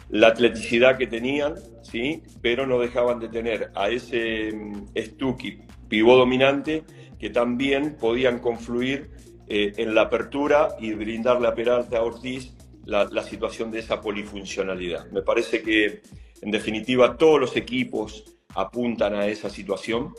la atleticidad que tenían, ¿sí? Pero no dejaban de tener a ese Stucky, pivot dominante, que también podían confluir en la apertura y brindarle a Peralta, a Ortiz, la situación de esa polifuncionalidad. Me parece que, en definitiva, todos los equipos apuntan a esa situación.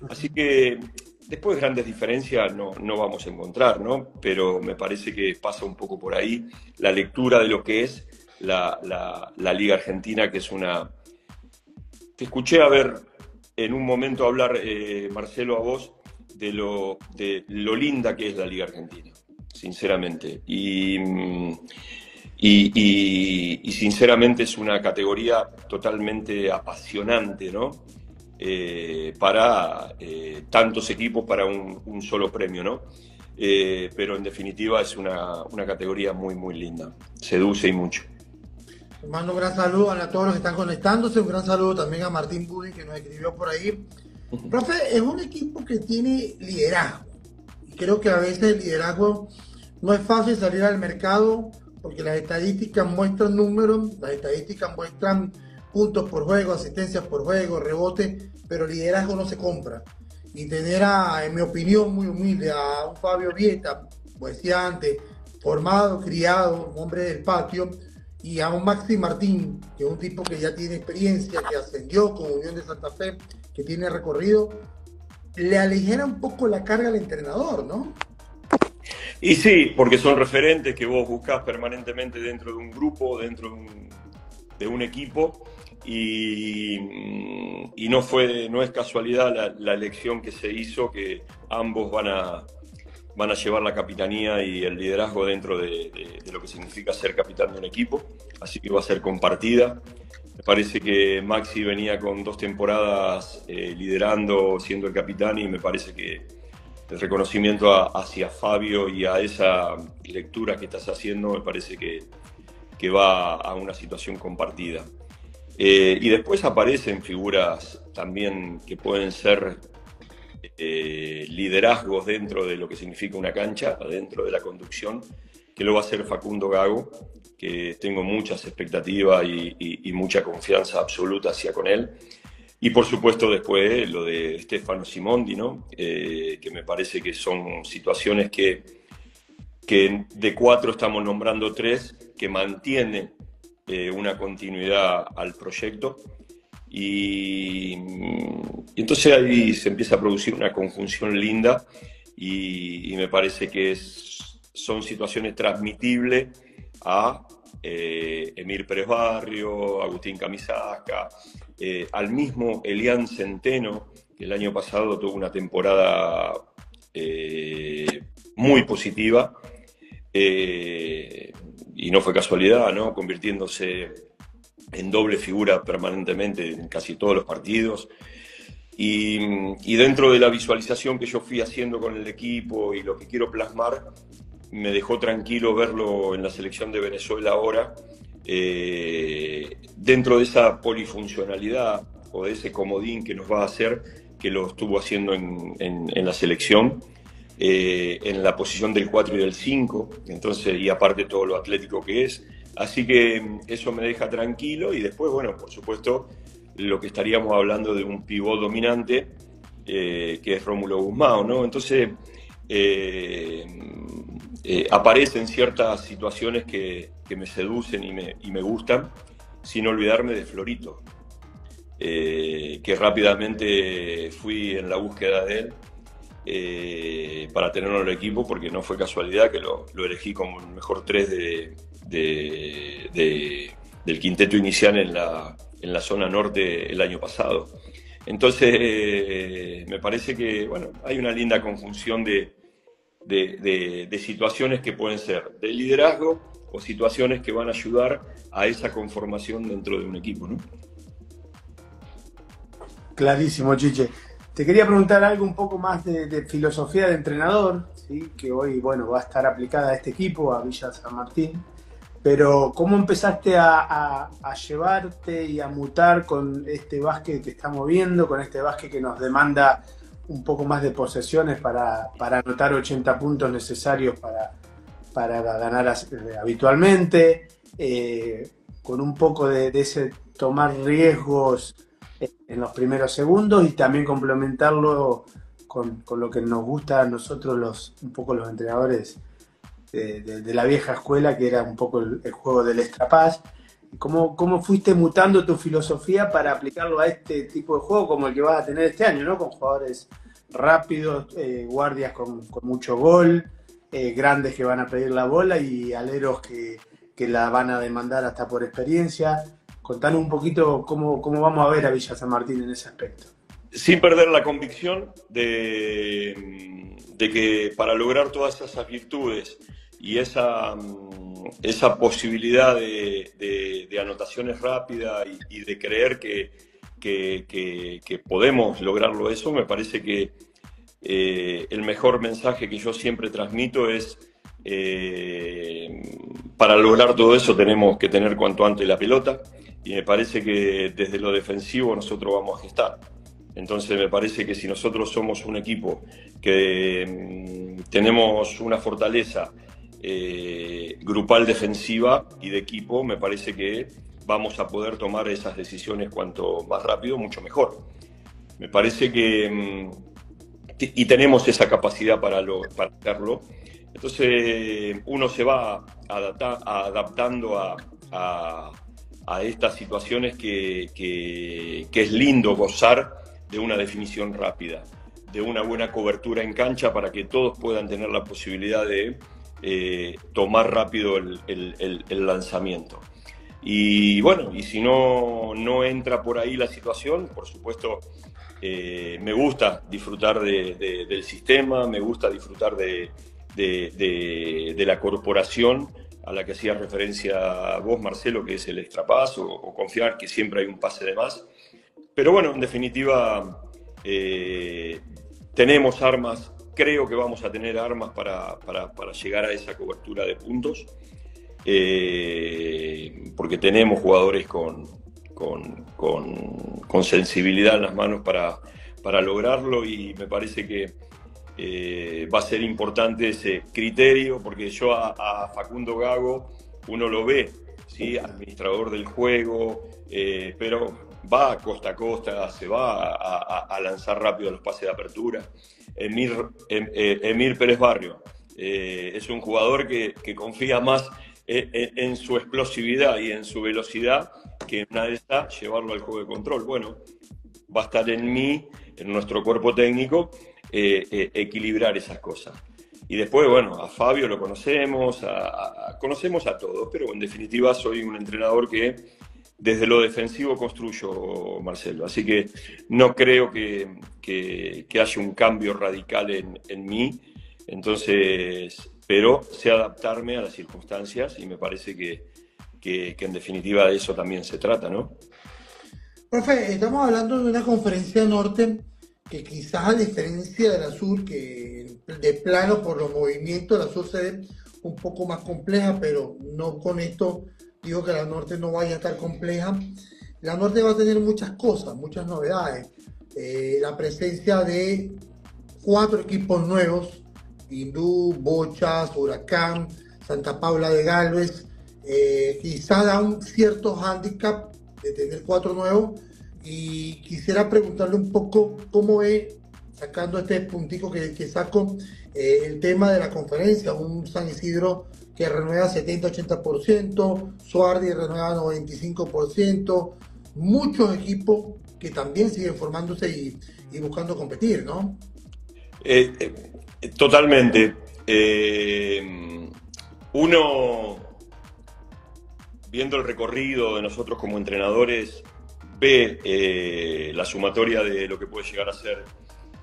Así que después grandes diferencias no vamos a encontrar, ¿no? Pero me parece que pasa un poco por ahí la lectura de lo que es la Liga Argentina, que es una... Te escuché en un momento hablar, Marcelo, a vos, de lo linda que es la Liga Argentina, sinceramente. Y sinceramente es una categoría totalmente apasionante, ¿no? Para tantos equipos, para un solo premio, ¿no? Pero en definitiva es una categoría muy, muy linda. Seduce y mucho. Mando un gran saludo a todos los que están conectándose, un gran saludo también a Martín Budin, que nos escribió por ahí. Profe, es un equipo que tiene liderazgo, y creo que a veces el liderazgo no es fácil salir al mercado, porque las estadísticas muestran números, las estadísticas muestran puntos por juego, asistencias por juego, rebote, pero liderazgo no se compra. Y tener en mi opinión muy humilde, a un Fabio Vieta, como decía antes, formado, criado, hombre del patio, y a un Maxi Martín, que es un tipo que ya tiene experiencia, que ascendió con Unión de Santa Fe, que tiene recorrido, le aligera un poco la carga al entrenador, ¿no? Y sí, porque son referentes que vos buscás permanentemente dentro de un grupo, dentro de un equipo, y no es casualidad la elección que se hizo, que ambos van a llevar la capitanía y el liderazgo dentro de lo que significa ser capitán de un equipo, así que va a ser compartida. Me parece que Maxi venía con 2 temporadas liderando, siendo el capitán, y me parece que el reconocimiento hacia Fabio y a esa lectura que estás haciendo, me parece que va a una situación compartida. Y después aparecen figuras también que pueden ser liderazgos dentro de lo que significa una cancha, dentro de la conducción, lo va a hacer Facundo Gago, que tengo muchas expectativas y mucha confianza absoluta hacia con él. Y por supuesto después lo de Stefano Simondi, ¿no? Que me parece que son situaciones que de 4 estamos nombrando 3, que mantienen una continuidad al proyecto. Y entonces ahí se empieza a producir una conjunción linda y me parece que son situaciones transmitibles a Emir Pérez Barrio, Agustín Camisasca, al mismo Elian Centeno, que el año pasado tuvo una temporada muy positiva, y no fue casualidad, ¿no? Convirtiéndose en doble figura permanentemente en casi todos los partidos. Y dentro de la visualización que yo fui haciendo con el equipo y lo que quiero plasmar, me dejó tranquilo verlo en la selección de Venezuela ahora, dentro de esa polifuncionalidad o de ese comodín que nos va a hacer, que lo estuvo haciendo en la selección, en la posición del 4 y del 5, entonces, y aparte todo lo atlético que es. Así que eso me deja tranquilo y después, bueno, por supuesto, lo que estaríamos hablando de un pivot dominante, que es Rómulo Guzmán, ¿no? Entonces, aparecen ciertas situaciones que me seducen y me gustan, sin olvidarme de Florito, que rápidamente fui en la búsqueda de él, para tenerlo en el equipo, porque no fue casualidad que lo elegí como el mejor 3 del quinteto inicial en la zona norte el año pasado. Entonces, me parece que bueno, hay una linda conjunción de situaciones que pueden ser de liderazgo o situaciones que van a ayudar a esa conformación dentro de un equipo, ¿no? Clarísimo, Chiche. Te quería preguntar algo un poco más de filosofía de entrenador, ¿sí? Que hoy bueno, va a estar aplicada a este equipo, a Villa San Martín. Pero ¿cómo empezaste a llevarte y a mutar con este básquet que estamos viendo, con este básquet que nos demanda un poco más de posesiones para anotar 80 puntos necesarios para ganar habitualmente, con un poco de ese tomar riesgos en los primeros segundos y también complementarlo con lo que nos gusta a nosotros un poco los entrenadores de la vieja escuela, que era un poco el juego del extra pass? ¿Cómo fuiste mutando tu filosofía para aplicarlo a este tipo de juego como el que vas a tener este año, ¿no? Con jugadores rápidos, guardias con mucho gol, grandes que van a pedir la bola y aleros que la van a demandar hasta por experiencia. Contanos un poquito cómo vamos a ver a Villa San Martín en ese aspecto. Sin perder la convicción de que para lograr todas esas virtudes y esa posibilidad de anotaciones rápidas y de creer que podemos lograrlo eso, me parece que el mejor mensaje que yo siempre transmito es para lograr todo eso tenemos que tener cuanto antes la pelota, y me parece que desde lo defensivo nosotros vamos a gestar. Entonces me parece que si nosotros somos un equipo que tenemos una fortaleza grupal defensiva y de equipo, me parece que vamos a poder tomar esas decisiones cuanto más rápido, mucho mejor. Me parece que y tenemos esa capacidad para hacerlo. Entonces uno se va adaptando a estas situaciones que es lindo gozar de una definición rápida, de una buena cobertura en cancha para que todos puedan tener la posibilidad de tomar rápido el lanzamiento. Y bueno, y si no entra por ahí la situación, por supuesto, me gusta disfrutar del sistema, me gusta disfrutar de la corporación a la que hacía referencia vos, Marcelo, que es el extra pass o confiar que siempre hay un pase de más. Pero bueno, en definitiva, tenemos armas, creo que vamos a tener armas para llegar a esa cobertura de puntos, porque tenemos jugadores con sensibilidad en las manos para lograrlo, y me parece que va a ser importante ese criterio, porque yo a Facundo Gago uno lo ve, ¿sí? Administrador del juego, pero va costa a costa, se va a lanzar rápido los pases de apertura. Emir Pérez Barrio es un jugador que confía más en su explosividad y en su velocidad que en una de esas llevarlo al juego de control. Bueno, va a estar en mí, en nuestro cuerpo técnico, equilibrar esas cosas. Y después, bueno, a Fabio lo conocemos, conocemos a todos, pero en definitiva soy un entrenador que desde lo defensivo construyo, Marcelo. Así que no creo que haya un cambio radical en mí. Entonces, pero sé adaptarme a las circunstancias y me parece que en definitiva de eso también se trata, ¿no? Profe, estamos hablando de una conferencia norte que quizás a diferencia de la sur, que de plano por los movimientos, la sur se ve un poco más compleja, pero no con esto digo que la norte no vaya a estar compleja. La norte va a tener muchas cosas, muchas novedades. La presencia de 4 equipos nuevos, Hindú, Bochas, Huracán, Santa Paula de Galvez, quizá da un cierto hándicap de tener 4 nuevos, y quisiera preguntarle un poco cómo es, sacando este puntico que saco, el tema de la conferencia. Un San Isidro que renueva 70-80%, Suardi renueva 95%, muchos equipos que también siguen formándose y buscando competir, ¿no? Totalmente. Uno, viendo el recorrido de nosotros como entrenadores, ve la sumatoria de lo que puede llegar a ser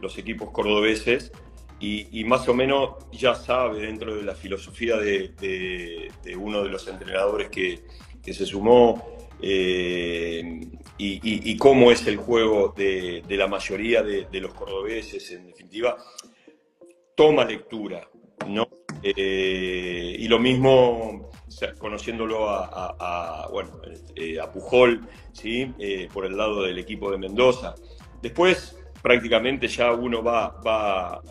los equipos cordobeses y más o menos ya sabe, dentro de la filosofía de uno de los entrenadores que se sumó, y cómo es el juego de la mayoría de los cordobeses. En definitiva, toma lectura, ¿no? Y lo mismo, conociéndolo a Pujol, ¿sí? Por el lado del equipo de Mendoza. Después, prácticamente ya uno va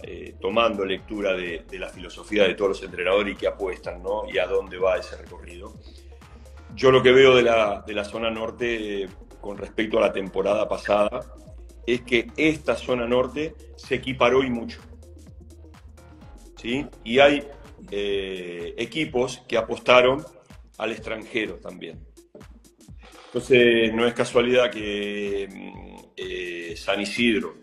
tomando lectura de la filosofía de todos los entrenadores y que apuestan, ¿no? Y a dónde va ese recorrido. Yo lo que veo de la zona norte con respecto a la temporada pasada es que esta zona norte se equiparó y mucho, ¿sí? Y hay equipos que apostaron al extranjero también. Entonces no es casualidad que San Isidro,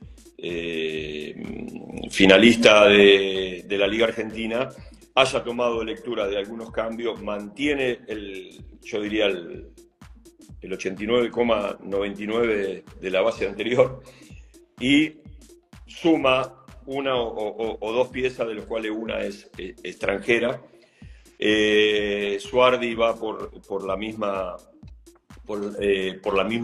finalista de la Liga Argentina, haya tomado lectura de algunos cambios, mantiene yo diría el 89,99 de la base anterior y suma una o dos piezas, de las cuales una es extranjera. Suardi va por la misma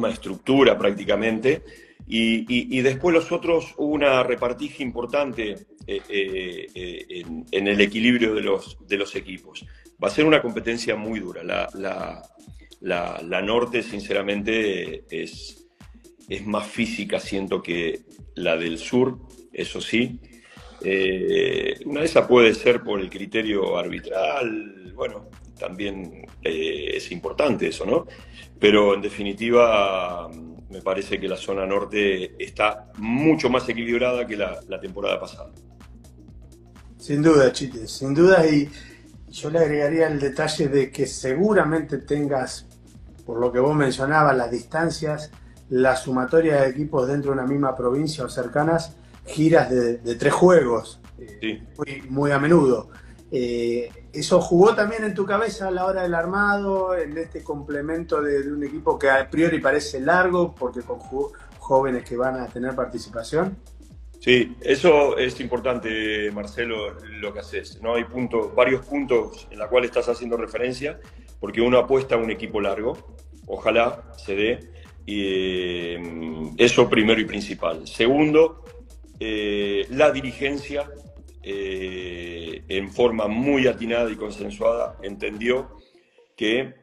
estructura prácticamente, y después los otros hubo una repartija importante en el equilibrio de los equipos. Va a ser una competencia muy dura. La norte, sinceramente, es más física, siento, que la del sur, eso sí. Una de esas puede ser por el criterio arbitral, bueno, también es importante eso, ¿no? Pero en definitiva me parece que la zona norte está mucho más equilibrada que la temporada pasada. Sin duda, Chite, sin duda, y yo le agregaría el detalle de que seguramente tengas, por lo que vos mencionabas, las distancias, la sumatoria de equipos dentro de una misma provincia o cercanas, giras de 3 juegos, sí. muy a menudo. ¿Eso jugó también en tu cabeza a la hora del armado, en este complemento de un equipo que a priori parece largo, porque con jóvenes que van a tener participación? Sí, eso es importante, Marcelo, lo que haces, ¿no? Hay varios puntos en los cuales estás haciendo referencia, porque uno apuesta a un equipo largo, ojalá se dé, y eso primero y principal. Segundo, la dirigencia, en forma muy atinada y consensuada, entendió que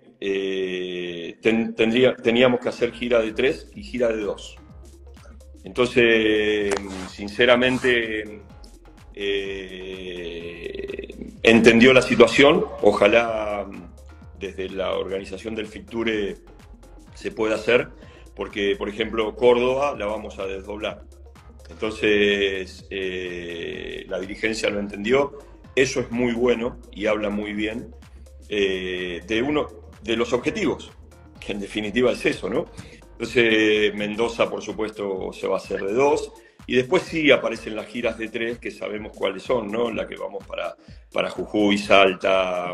teníamos que hacer gira de 3 y gira de 2. Entonces, sinceramente, entendió la situación. Ojalá desde la organización del Ficture se pueda hacer, porque, por ejemplo, Córdoba la vamos a desdoblar. Entonces, la dirigencia lo entendió. Eso es muy bueno y habla muy bien de uno de los objetivos, que en definitiva es eso, ¿no? Entonces, Mendoza, por supuesto, se va a hacer de 2. Y después sí aparecen las giras de 3, que sabemos cuáles son, ¿no? La que vamos para Jujuy, Salta,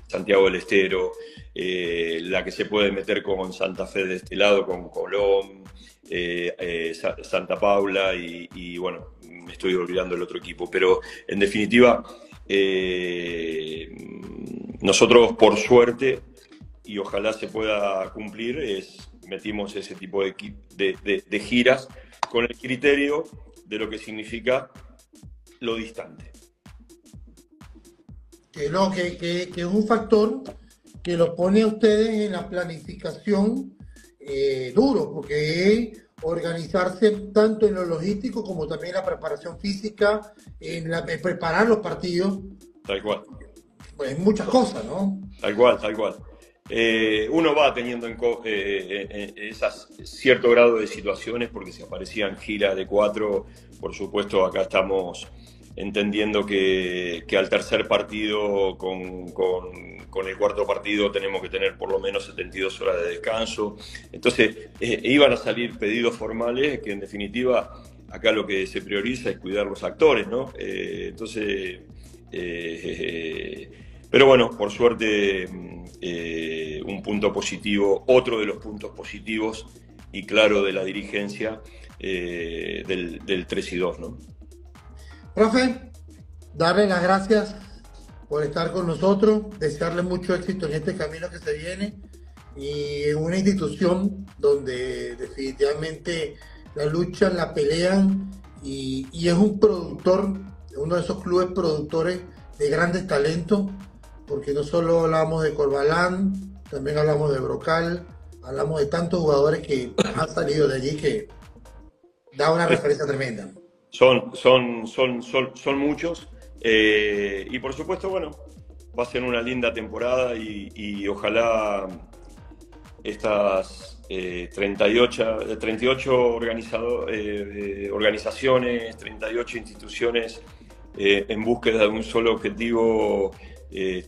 Santiago del Estero, la que se puede meter con Santa Fe de este lado, con Colón, Santa Paula y bueno, me estoy olvidando el otro equipo. Pero en definitiva, nosotros por suerte, y ojalá se pueda cumplir, metimos ese tipo de giras con el criterio de lo que significa lo distante. Que es un factor que lo pone a ustedes en la planificación duro, porque es organizarse tanto en lo logístico como también en la preparación física, en preparar los partidos. Tal cual. Pues muchas cosas, ¿no? Tal cual. Uno va teniendo cierto grado de situaciones, porque si aparecían giras de 4, por supuesto acá estamos entendiendo que al tercer partido con el cuarto partido tenemos que tener por lo menos 72 horas de descanso. Entonces iban a salir pedidos formales que en definitiva acá lo que se prioriza es cuidar los actores, ¿no? Pero bueno, por suerte, un punto positivo, otro de los puntos positivos y claro de la dirigencia del 3-2, ¿no? Profe, darle las gracias por estar con nosotros, desearle mucho éxito en este camino que se viene y en una institución donde definitivamente la luchan, la pelean y es un productor, uno de esos clubes productores de grandes talentos, porque no solo hablamos de Corbalán, también hablamos de Brocal, hablamos de tantos jugadores que han salido de allí que da una referencia tremenda. Son muchos y por supuesto, bueno, va a ser una linda temporada y ojalá estas 38 organizaciones, 38 instituciones en búsqueda de un solo objetivo.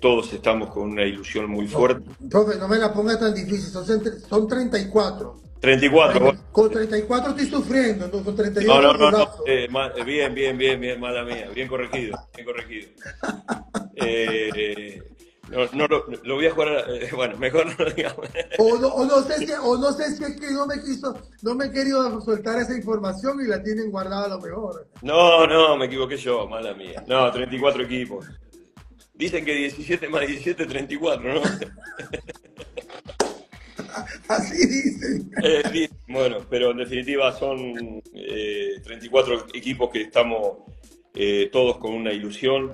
Todos estamos con una ilusión muy fuerte. Profe, no me la ponga tan difícil, son 34. 34. Con 34 estoy sufriendo, no con 38. No. Bien, mala mía, bien corregido. No, lo voy a jugar, bueno, mejor no lo digamos. O no sé si es que no me he querido soltar esa información y la tienen guardada a lo mejor. No, me equivoqué yo, mala mía. No, 34 equipos. Dicen que 17 más 17, 34, ¿no? Así dicen. Bueno, pero en definitiva son 34 equipos que estamos todos con una ilusión,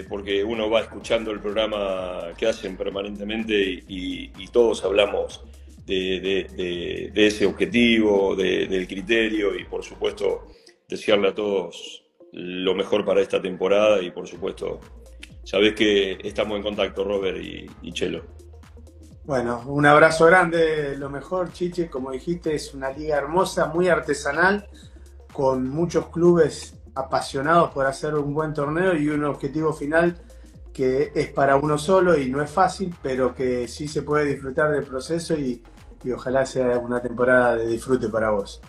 porque uno va escuchando el programa que hacen permanentemente y todos hablamos de ese objetivo, del criterio y por supuesto desearle a todos lo mejor para esta temporada y por supuesto sabés que estamos en contacto, Robert y Chelo. Bueno, un abrazo grande, lo mejor, Chiche, como dijiste, es una liga hermosa, muy artesanal, con muchos clubes apasionados por hacer un buen torneo y un objetivo final que es para uno solo y no es fácil, pero que sí se puede disfrutar del proceso y ojalá sea una temporada de disfrute para vos.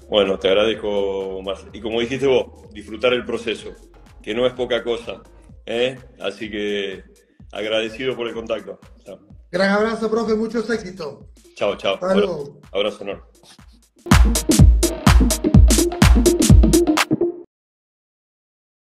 Bueno, te agradezco más. Y como dijiste vos, disfrutar el proceso, que no es poca cosa, ¿eh? Así que agradecido por el contacto. Chao. Gran abrazo, profe, muchos éxitos. Chao. Hasta luego. Abrazo enorme.